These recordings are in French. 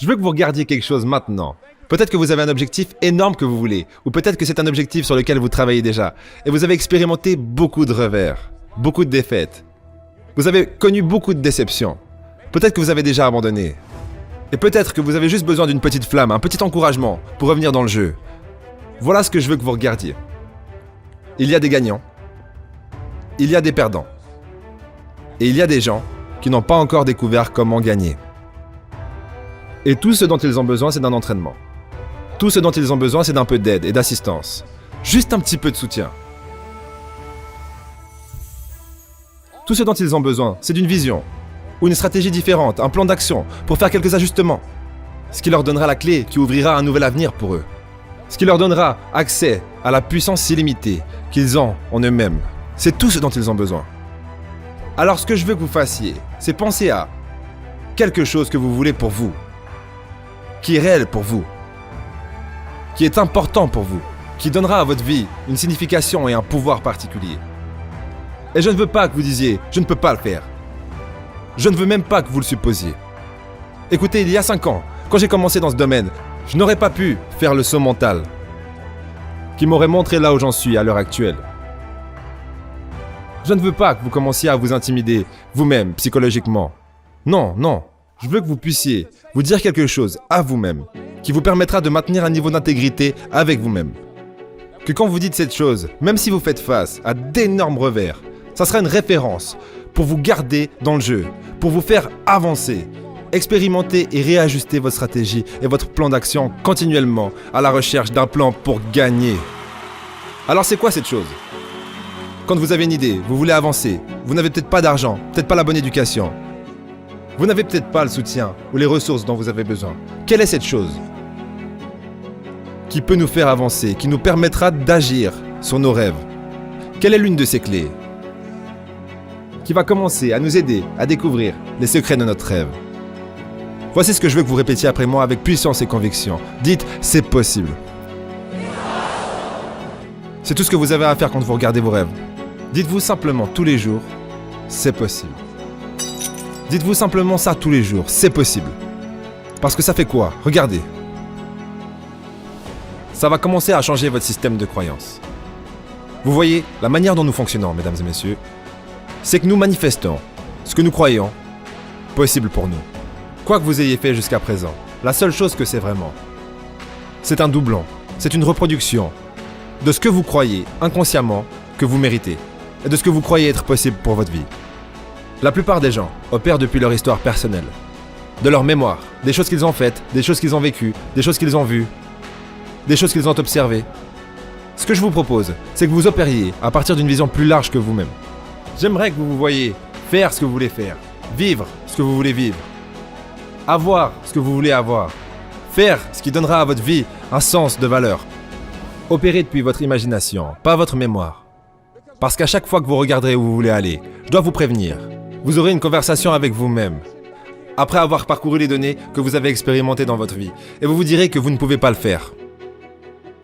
Je veux que vous regardiez quelque chose maintenant. Peut-être que vous avez un objectif énorme que vous voulez, ou peut-être que c'est un objectif sur lequel vous travaillez déjà, et vous avez expérimenté beaucoup de revers, beaucoup de défaites. Vous avez connu beaucoup de déceptions. Peut-être que vous avez déjà abandonné. Et peut-être que vous avez juste besoin d'une petite flamme, un petit encouragement pour revenir dans le jeu. Voilà ce que je veux que vous regardiez. Il y a des gagnants. Il y a des perdants. Et il y a des gens qui n'ont pas encore découvert comment gagner. Et tout ce dont ils ont besoin, c'est d'un entraînement. Tout ce dont ils ont besoin, c'est d'un peu d'aide et d'assistance. Juste un petit peu de soutien. Tout ce dont ils ont besoin, c'est d'une vision, ou une stratégie différente, un plan d'action, pour faire quelques ajustements. Ce qui leur donnera la clé qui ouvrira un nouvel avenir pour eux. Ce qui leur donnera accès à la puissance illimitée qu'ils ont en eux-mêmes. C'est tout ce dont ils ont besoin. Alors ce que je veux que vous fassiez, c'est penser à quelque chose que vous voulez pour vous, qui est réel pour vous, qui est important pour vous, qui donnera à votre vie une signification et un pouvoir particulier. Et je ne veux pas que vous disiez « je ne peux pas le faire ». Je ne veux même pas que vous le supposiez. Écoutez, il y a 5 ans, quand j'ai commencé dans ce domaine, je n'aurais pas pu faire le saut mental qui m'aurait montré là où j'en suis à l'heure actuelle. Je ne veux pas que vous commenciez à vous intimider vous-même psychologiquement. Non, non. Je veux que vous puissiez vous dire quelque chose à vous-même qui vous permettra de maintenir un niveau d'intégrité avec vous-même. Que quand vous dites cette chose, même si vous faites face à d'énormes revers, ça sera une référence pour vous garder dans le jeu, pour vous faire avancer, expérimenter et réajuster votre stratégie et votre plan d'action continuellement à la recherche d'un plan pour gagner. Alors c'est quoi cette chose ? Quand vous avez une idée, vous voulez avancer, vous n'avez peut-être pas d'argent, peut-être pas la bonne éducation. Vous n'avez peut-être pas le soutien ou les ressources dont vous avez besoin. Quelle est cette chose qui peut nous faire avancer, qui nous permettra d'agir sur nos rêves ? Quelle est l'une de ces clés qui va commencer à nous aider à découvrir les secrets de notre rêve ? Voici ce que je veux que vous répétiez après moi avec puissance et conviction. Dites « c'est possible ». C'est tout ce que vous avez à faire quand vous regardez vos rêves. Dites-vous simplement tous les jours « c'est possible ». Dites-vous simplement ça tous les jours, c'est possible. Parce que ça fait quoi ? Regardez. Ça va commencer à changer votre système de croyance. Vous voyez, la manière dont nous fonctionnons, mesdames et messieurs, c'est que nous manifestons ce que nous croyons possible pour nous. Quoi que vous ayez fait jusqu'à présent, la seule chose que c'est vraiment, c'est un doublon, c'est une reproduction de ce que vous croyez inconsciemment que vous méritez et de ce que vous croyez être possible pour votre vie. La plupart des gens opèrent depuis leur histoire personnelle, de leur mémoire, des choses qu'ils ont faites, des choses qu'ils ont vécues, des choses qu'ils ont vues, des choses qu'ils ont observées. Ce que je vous propose, c'est que vous opériez à partir d'une vision plus large que vous-même. J'aimerais que vous vous voyiez faire ce que vous voulez faire, vivre ce que vous voulez vivre, avoir ce que vous voulez avoir, faire ce qui donnera à votre vie un sens de valeur. Opérez depuis votre imagination, pas votre mémoire. Parce qu'à chaque fois que vous regarderez où vous voulez aller, je dois vous prévenir, vous aurez une conversation avec vous-même, après avoir parcouru les données que vous avez expérimentées dans votre vie, et vous vous direz que vous ne pouvez pas le faire.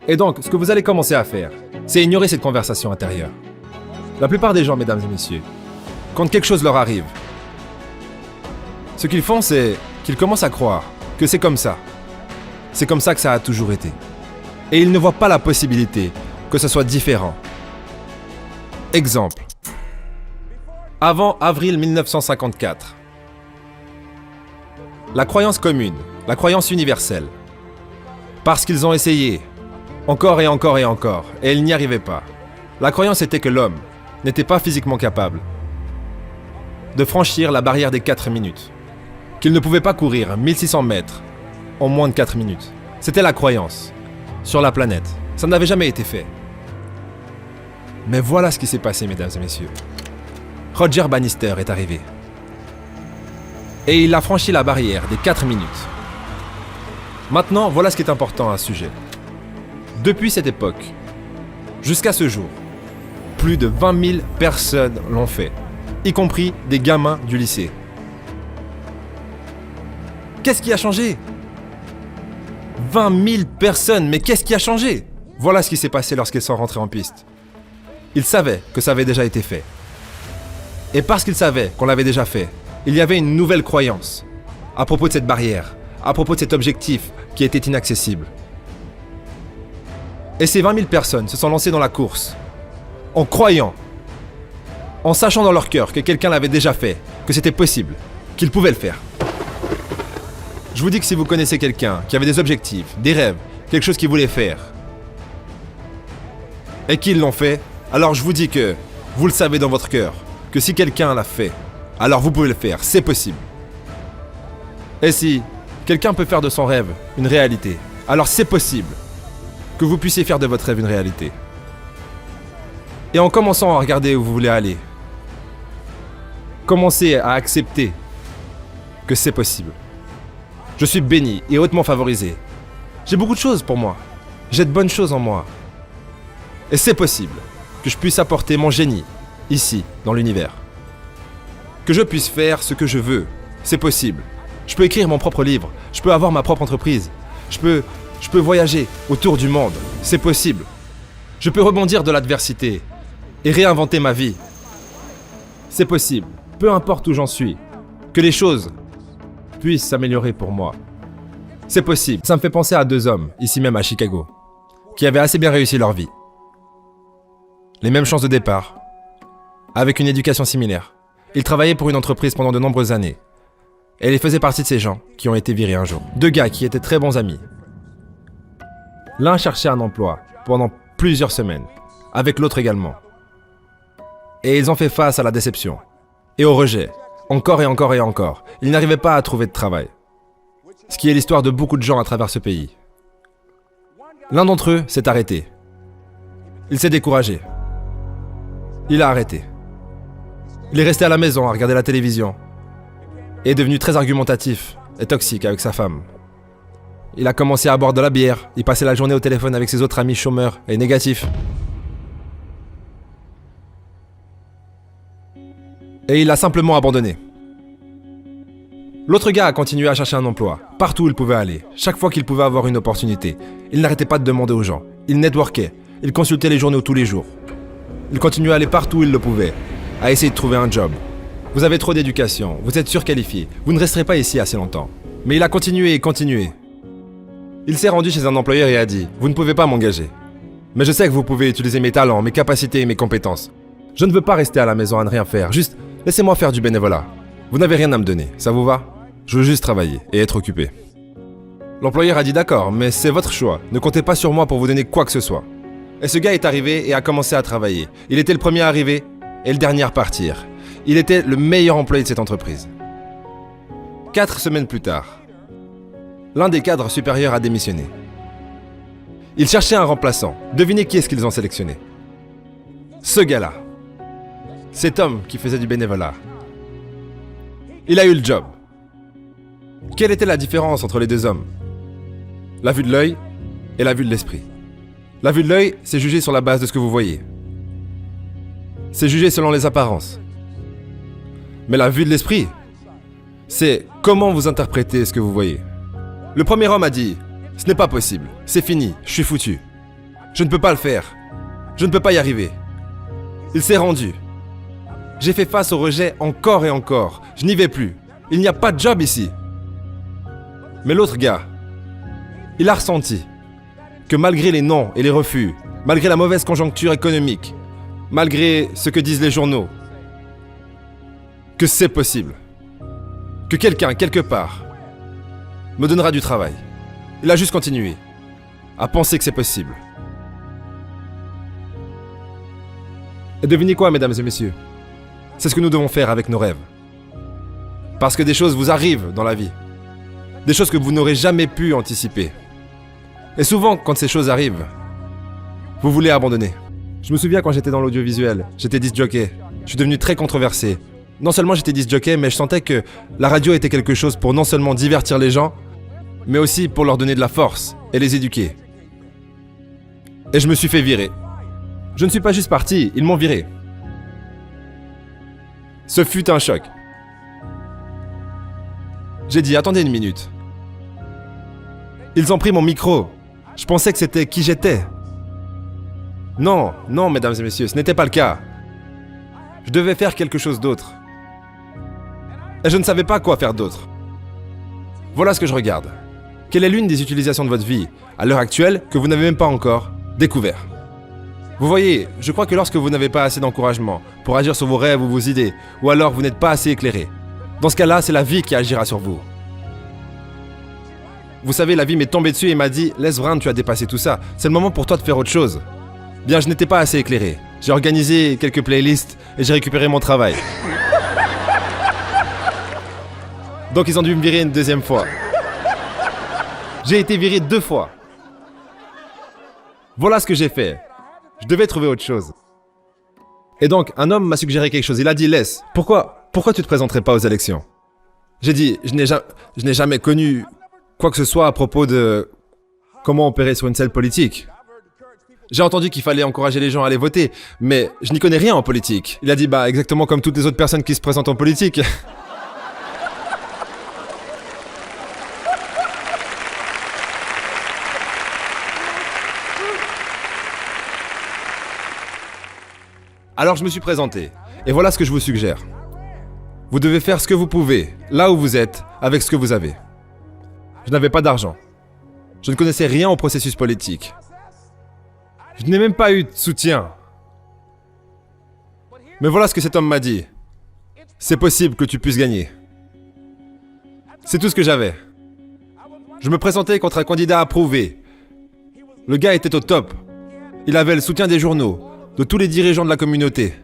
Et donc, ce que vous allez commencer à faire, c'est ignorer cette conversation intérieure. La plupart des gens, mesdames et messieurs, quand quelque chose leur arrive, ce qu'ils font, c'est qu'ils commencent à croire que c'est comme ça. C'est comme ça que ça a toujours été. Et ils ne voient pas la possibilité que ce soit différent. Exemple. Avant avril 1954. La croyance commune, la croyance universelle. Parce qu'ils ont essayé, encore et encore et encore, et ils n'y arrivaient pas. La croyance était que l'homme n'était pas physiquement capable de franchir la barrière des 4 minutes. Qu'il ne pouvait pas courir 1600 mètres en moins de 4 minutes. C'était la croyance sur la planète. Ça n'avait jamais été fait. Mais voilà ce qui s'est passé, mesdames et messieurs. Roger Bannister est arrivé. Et il a franchi la barrière des 4 minutes. Maintenant, voilà ce qui est important à ce sujet. Depuis cette époque, jusqu'à ce jour, plus de 20 000 personnes l'ont fait, y compris des gamins du lycée. Qu'est-ce qui a changé ? 20 000 personnes, mais qu'est-ce qui a changé ? Voilà ce qui s'est passé lorsqu'ils sont rentrés en piste. Ils savaient que ça avait déjà été fait. Et parce qu'ils savaient qu'on l'avait déjà fait, il y avait une nouvelle croyance à propos de cette barrière, à propos de cet objectif qui était inaccessible. Et ces 20 000 personnes se sont lancées dans la course, en croyant, en sachant dans leur cœur que quelqu'un l'avait déjà fait, que c'était possible, qu'ils pouvaient le faire. Je vous dis que si vous connaissez quelqu'un qui avait des objectifs, des rêves, quelque chose qu'il voulait faire, et qu'ils l'ont fait, alors je vous dis que vous le savez dans votre cœur, que si quelqu'un l'a fait, alors vous pouvez le faire, c'est possible. Et si quelqu'un peut faire de son rêve une réalité, alors c'est possible que vous puissiez faire de votre rêve une réalité. Et en commençant à regarder où vous voulez aller, commencez à accepter que c'est possible. Je suis béni et hautement favorisé. J'ai beaucoup de choses pour moi. J'ai de bonnes choses en moi. Et c'est possible que je puisse apporter mon génie ici, dans l'univers. Que je puisse faire ce que je veux. C'est possible. Je peux écrire mon propre livre. Je peux avoir ma propre entreprise. Je peux voyager autour du monde. C'est possible. Je peux rebondir de l'adversité et réinventer ma vie. C'est possible. Peu importe où j'en suis. Que les choses puissent s'améliorer pour moi. C'est possible. Ça me fait penser à 2 hommes, ici même à Chicago, qui avaient assez bien réussi leur vie. Les mêmes chances de départ, avec une éducation similaire. Ils travaillaient pour une entreprise pendant de nombreuses années. Et ils faisaient partie de ces gens qui ont été virés un jour. 2 gars qui étaient très bons amis. L'un cherchait un emploi pendant plusieurs semaines, avec l'autre également. Et ils ont fait face à la déception et au rejet, encore et encore et encore. Ils n'arrivaient pas à trouver de travail. Ce qui est l'histoire de beaucoup de gens à travers ce pays. L'un d'entre eux s'est arrêté. Il s'est découragé. Il a arrêté. Il est resté à la maison à regarder la télévision. Et est devenu très argumentatif et toxique avec sa femme. Il a commencé à boire de la bière, il passait la journée au téléphone avec ses autres amis chômeurs et négatifs. Et il a simplement abandonné. L'autre gars a continué à chercher un emploi, partout où il pouvait aller, chaque fois qu'il pouvait avoir une opportunité. Il n'arrêtait pas de demander aux gens, il networkait, il consultait les journaux tous les jours. Il continuait à aller partout où il le pouvait, à essayer de trouver un job. Vous avez trop d'éducation, vous êtes surqualifié, vous ne resterez pas ici assez longtemps. Mais il a continué et continué. Il s'est rendu chez un employeur et a dit « Vous ne pouvez pas m'engager. Mais je sais que vous pouvez utiliser mes talents, mes capacités et mes compétences. Je ne veux pas rester à la maison à ne rien faire, juste laissez-moi faire du bénévolat. Vous n'avez rien à me donner, ça vous va ? Je veux juste travailler et être occupé. » L'employeur a dit « D'accord, mais c'est votre choix, ne comptez pas sur moi pour vous donner quoi que ce soit. » Et ce gars est arrivé et a commencé à travailler. Il était le premier à arriver et le dernier à partir. Il était le meilleur employé de cette entreprise. 4 semaines plus tard, l'un des cadres supérieurs a démissionné. Ils cherchaient un remplaçant. Devinez qui est-ce qu'ils ont sélectionné ? Ce gars-là. Cet homme qui faisait du bénévolat. Il a eu le job. Quelle était la différence entre les 2 hommes ? La vue de l'œil et la vue de l'esprit. La vue de l'œil, c'est jugé sur la base de ce que vous voyez. C'est jugé selon les apparences. Mais la vue de l'esprit, c'est comment vous interprétez ce que vous voyez. Le premier homme a dit « Ce n'est pas possible, c'est fini, je suis foutu. Je ne peux pas le faire. Je ne peux pas y arriver. » Il s'est rendu. J'ai fait face au rejet encore et encore. Je n'y vais plus. Il n'y a pas de job ici. Mais l'autre gars, il a ressenti que malgré les non et les refus, malgré la mauvaise conjoncture économique, malgré ce que disent les journaux, que c'est possible. Que quelqu'un, quelque part, me donnera du travail. Il a juste continué à penser que c'est possible. Et devinez quoi, mesdames et messieurs ? C'est ce que nous devons faire avec nos rêves. Parce que des choses vous arrivent dans la vie. Des choses que vous n'aurez jamais pu anticiper. Et souvent, quand ces choses arrivent, vous voulez abandonner. Je me souviens quand j'étais dans l'audiovisuel, j'étais disc jockey. Je suis devenu très controversé. Non seulement j'étais disc jockey, mais je sentais que la radio était quelque chose pour non seulement divertir les gens, mais aussi pour leur donner de la force et les éduquer. Et je me suis fait virer. Je ne suis pas juste parti, ils m'ont viré. Ce fut un choc. J'ai dit, attendez une minute. Ils ont pris mon micro. Je pensais que c'était qui j'étais. Non, non, mesdames et messieurs, ce n'était pas le cas. Je devais faire quelque chose d'autre. Et je ne savais pas quoi faire d'autre. Voilà ce que je regarde. Quelle est l'une des utilisations de votre vie, à l'heure actuelle, que vous n'avez même pas encore découvert? Vous voyez, je crois que lorsque vous n'avez pas assez d'encouragement pour agir sur vos rêves ou vos idées, ou alors vous n'êtes pas assez éclairé, dans ce cas-là, c'est la vie qui agira sur vous. Vous savez, la vie m'est tombée dessus et m'a dit « Les Brown, tu as dépassé tout ça, c'est le moment pour toi de faire autre chose. » Bien, je n'étais pas assez éclairé. J'ai organisé quelques playlists et j'ai récupéré mon travail. Donc ils ont dû me virer une deuxième fois. J'ai été viré 2 fois. Voilà ce que j'ai fait. Je devais trouver autre chose. Et donc, un homme m'a suggéré quelque chose. Il a dit « Laisse, pourquoi tu te présenterais pas aux élections ?» J'ai dit « Je n'ai jamais connu quoi que ce soit à propos de comment opérer sur une scène politique. J'ai entendu qu'il fallait encourager les gens à aller voter, mais je n'y connais rien en politique. » Il a dit « Bah, exactement comme toutes les autres personnes qui se présentent en politique. » Alors je me suis présenté, et voilà ce que je vous suggère. Vous devez faire ce que vous pouvez, là où vous êtes, avec ce que vous avez. Je n'avais pas d'argent. Je ne connaissais rien au processus politique. Je n'ai même pas eu de soutien. Mais voilà ce que cet homme m'a dit. C'est possible que tu puisses gagner. C'est tout ce que j'avais. Je me présentais contre un candidat approuvé. Le gars était au top. Il avait le soutien des journaux, de tous les dirigeants de la communauté.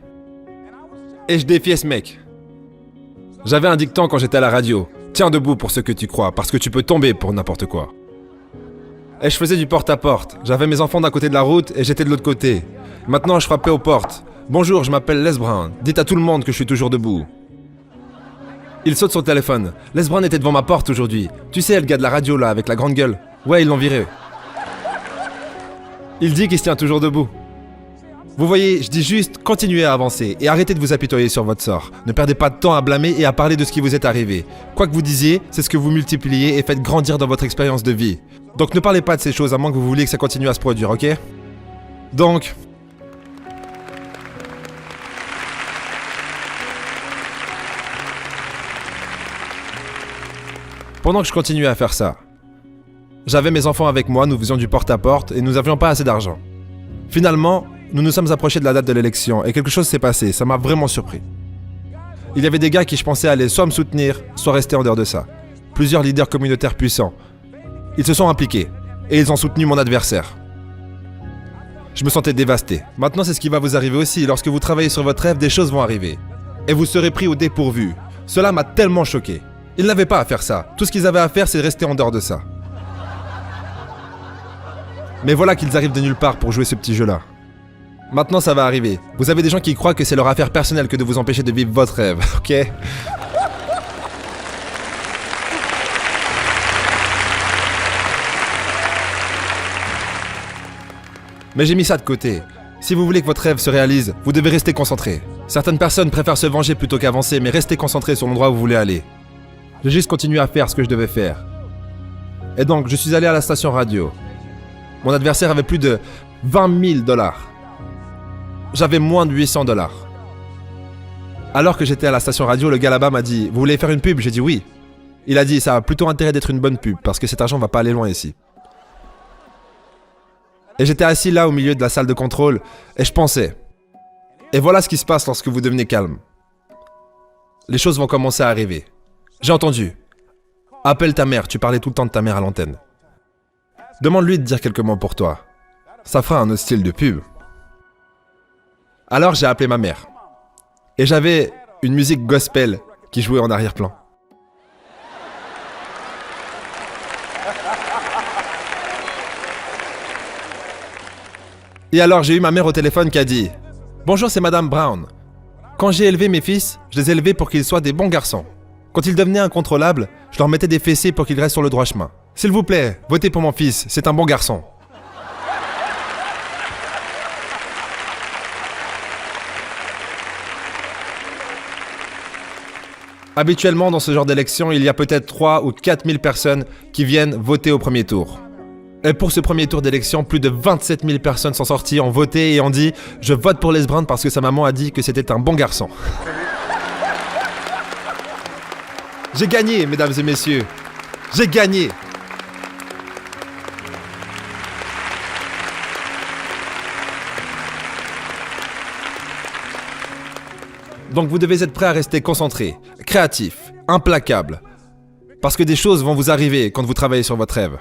Et je défiais ce mec. J'avais un dicton quand j'étais à la radio. Tiens debout pour ce que tu crois, parce que tu peux tomber pour n'importe quoi. Et je faisais du porte-à-porte. J'avais mes enfants d'un côté de la route et j'étais de l'autre côté. Maintenant, je frappais aux portes. Bonjour, je m'appelle Les Brown. Dites à tout le monde que je suis toujours debout. Il saute son téléphone. Les Brown était devant ma porte aujourd'hui. Tu sais, le gars de la radio là, avec la grande gueule. Ouais, ils l'ont viré. Il dit qu'il se tient toujours debout. Vous voyez, je dis juste, continuez à avancer et arrêtez de vous apitoyer sur votre sort. Ne perdez pas de temps à blâmer et à parler de ce qui vous est arrivé. Quoi que vous disiez, c'est ce que vous multipliez et faites grandir dans votre expérience de vie. Donc ne parlez pas de ces choses à moins que vous vouliez que ça continue à se produire, ok? Donc... Pendant que je continuais à faire ça, j'avais mes enfants avec moi, nous faisions du porte-à-porte et nous n'avions pas assez d'argent. Finalement, nous nous sommes approchés de la date de l'élection et quelque chose s'est passé, ça m'a vraiment surpris. Il y avait des gars qui je pensais allaient soit me soutenir, soit rester en dehors de ça. Plusieurs leaders communautaires puissants. Ils se sont impliqués et ils ont soutenu mon adversaire. Je me sentais dévasté. Maintenant, c'est ce qui va vous arriver aussi. Lorsque vous travaillez sur votre rêve, des choses vont arriver. Et vous serez pris au dépourvu. Cela m'a tellement choqué. Ils n'avaient pas à faire ça. Tout ce qu'ils avaient à faire, c'est de rester en dehors de ça. Mais voilà qu'ils arrivent de nulle part pour jouer ce petit jeu-là. Maintenant, ça va arriver. Vous avez des gens qui croient que c'est leur affaire personnelle que de vous empêcher de vivre votre rêve, ok? Mais j'ai mis ça de côté. Si vous voulez que votre rêve se réalise, vous devez rester concentré. Certaines personnes préfèrent se venger plutôt qu'avancer, mais restez concentré sur l'endroit où vous voulez aller. J'ai juste continué à faire ce que je devais faire. Et donc, je suis allé à la station radio. Mon adversaire avait plus de 20 000 $. J'avais moins de 800 $. Alors que j'étais à la station radio, le gars là-bas m'a dit « Vous voulez faire une pub ?» J'ai dit « Oui ». Il a dit « Ça a plutôt intérêt d'être une bonne pub, parce que cet argent va pas aller loin ici. » Et j'étais assis là au milieu de la salle de contrôle, et je pensais. Et voilà ce qui se passe lorsque vous devenez calme. Les choses vont commencer à arriver. J'ai entendu. Appelle ta mère, tu parlais tout le temps de ta mère à l'antenne. Demande-lui de dire quelques mots pour toi. Ça fera un autre style de pub. Alors j'ai appelé ma mère. Et j'avais une musique gospel qui jouait en arrière-plan. Et alors j'ai eu ma mère au téléphone qui a dit « Bonjour, c'est Madame Brown. Quand j'ai élevé mes fils, je les ai élevés pour qu'ils soient des bons garçons. Quand ils devenaient incontrôlables, je leur mettais des fessées pour qu'ils restent sur le droit chemin. S'il vous plaît, votez pour mon fils, c'est un bon garçon. » Habituellement, dans ce genre d'élection, il y a peut-être 3 ou 4 000 personnes qui viennent voter au premier tour. Et pour ce premier tour d'élection, plus de 27 000 personnes sont sorties, ont voté et ont dit « Je vote pour Les Brown parce que sa maman a dit que c'était un bon garçon. » J'ai gagné, mesdames et messieurs. J'ai gagné! Donc vous devez être prêt à rester concentré, créatif, implacable. Parce que des choses vont vous arriver quand vous travaillez sur votre rêve.